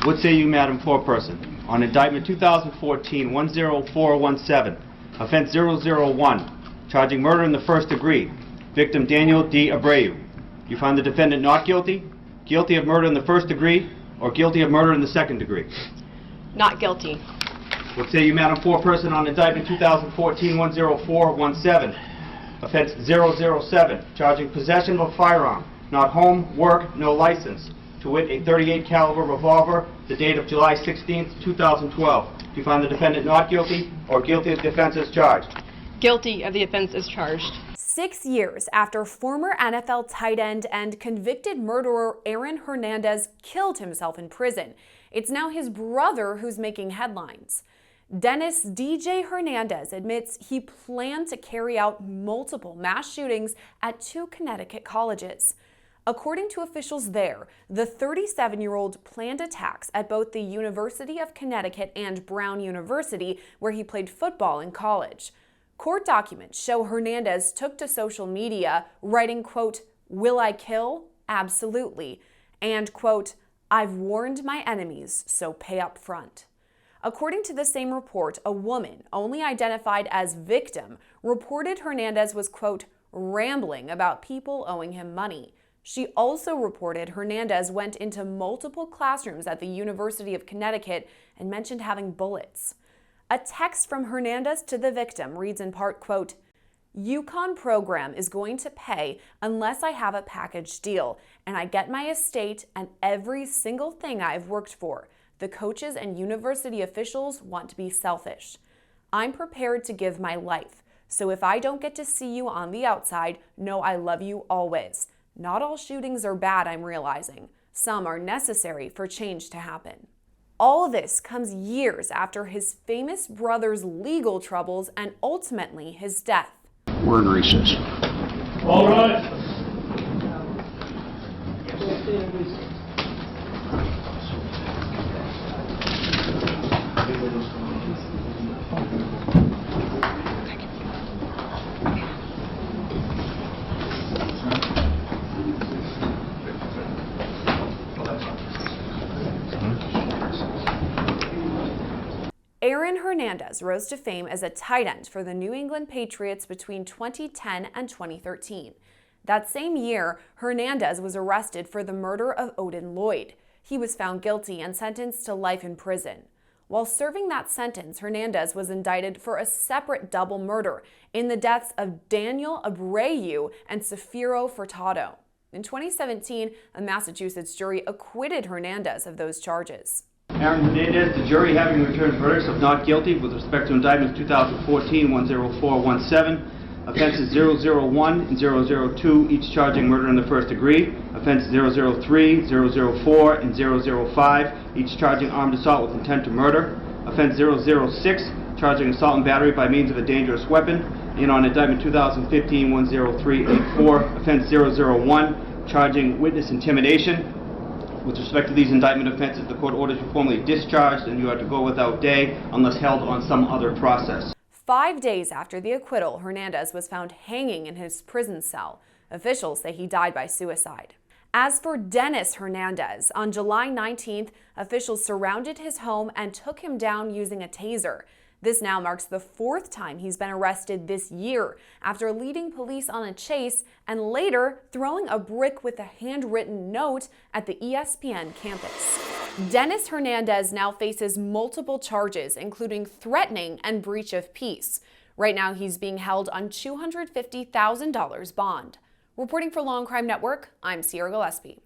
What say you, Madam Foreperson, on indictment 2014-10417, offense 001, charging murder in the first degree, victim Daniel D. Abreu. You find the defendant not guilty, guilty of murder in the first degree, or guilty of murder in the second degree? Not guilty. What say you, Madam Foreperson, on indictment 2014-10417, offense 007, charging possession of a firearm, not home, work, no license, to wit, a .38 caliber revolver, the date of July 16, 2012. Do you find the defendant not guilty or guilty of the offense as charged? Guilty of the offense as charged. 6 years after former NFL tight end and convicted murderer Aaron Hernandez killed himself in prison, it's now his brother who's making headlines. Dennis DJ Hernandez admits he planned to carry out multiple mass shootings at 2 Connecticut colleges. According to officials there, the 37-year-old planned attacks at both the University of Connecticut and Brown University, where he played football in college. Court documents show Hernandez took to social media, writing, quote, "Will I kill? Absolutely," and, quote, "I've warned my enemies, so pay up front." According to the same report, a woman, only identified as victim, reported Hernandez was, quote, "rambling about people owing him money." She also reported Hernandez went into multiple classrooms at the University of Connecticut and mentioned having bullets. A text from Hernandez to the victim reads in part, quote, "UConn program is going to pay unless I have a package deal, and I get my estate and every single thing I've worked for. The coaches and university officials want to be selfish. I'm prepared to give my life, so if I don't get to see you on the outside, know I love you always. Not all shootings are bad, I'm realizing. Some are necessary for change to happen." All this comes years after his famous brother's legal troubles and ultimately his death. We're in recess. All right. Aaron Hernandez rose to fame as a tight end for the New England Patriots between 2010 and 2013. That same year, Hernandez was arrested for the murder of Odin Lloyd. He was found guilty and sentenced to life in prison. While serving that sentence, Hernandez was indicted for a separate double murder in the deaths of Daniel Abreu and Safiro Furtado. In 2017, a Massachusetts jury acquitted Hernandez of those charges. Aaron Hernandez, the jury having returned verdicts of not guilty with respect to indictments 2014-10417, offenses 001 and 002, each charging murder in the first degree, offenses 003, 004, and 005, each charging armed assault with intent to murder, offense 006, charging assault and battery by means of a dangerous weapon, and on indictment 2015-10384, offense 001, charging witness intimidation. With respect to these indictment offenses, the court orders you formally discharged and you are to go without day unless held on some other process. 5 days after the acquittal, Hernandez was found hanging in his prison cell. Officials say he died by suicide. As for Dennis Hernandez, on July 19th, officials surrounded his home and took him down using a taser. This now marks the 4th time he's been arrested this year after leading police on a chase and later throwing a brick with a handwritten note at the ESPN campus. Dennis Hernandez now faces multiple charges, including threatening and breach of peace. Right now, he's being held on $250,000 bond. Reporting for Law&Crime Network, I'm Sierra Gillespie.